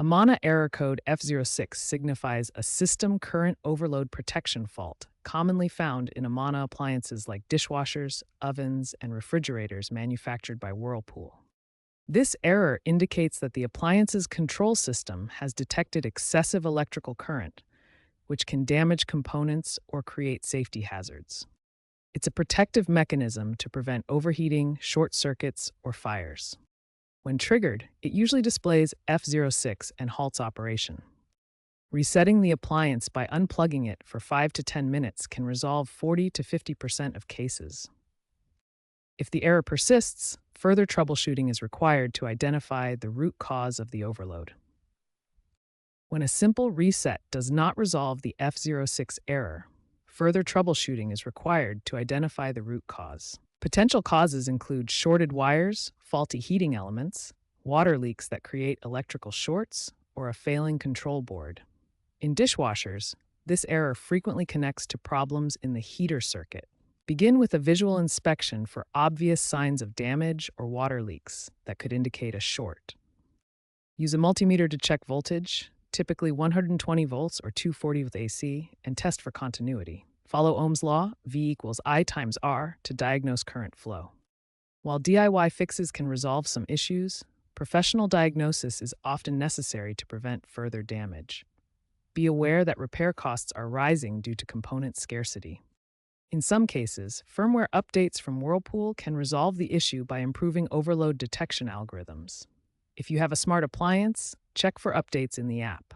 Amana Error Code F06 signifies a system current overload protection fault, commonly found in Amana appliances like dishwashers, ovens, and refrigerators manufactured by Whirlpool. This error indicates that the appliance's control system has detected excessive electrical current, which can damage components or create safety hazards. It's a protective mechanism to prevent overheating, short circuits, or fires. When triggered, it usually displays F06 and halts operation. Resetting the appliance by unplugging it for 5 to 10 minutes can resolve 40 to 50% of cases. If the error persists, further troubleshooting is required to identify the root cause of the overload. When a simple reset does not resolve the F06 error, further troubleshooting is required to identify the root cause. Potential causes include shorted wires, faulty heating elements, water leaks that create electrical shorts, or a failing control board. In dishwashers, this error frequently connects to problems in the heater circuit. Begin with a visual inspection for obvious signs of damage or water leaks that could indicate a short. Use a multimeter to check voltage, typically 120 volts or 240 with AC, and test for continuity. Follow Ohm's law, V equals I times R, to diagnose current flow. While DIY fixes can resolve some issues, professional diagnosis is often necessary to prevent further damage. Be aware that repair costs are rising due to component scarcity. In some cases, firmware updates from Whirlpool can resolve the issue by improving overload detection algorithms. If you have a smart appliance, check for updates in the app.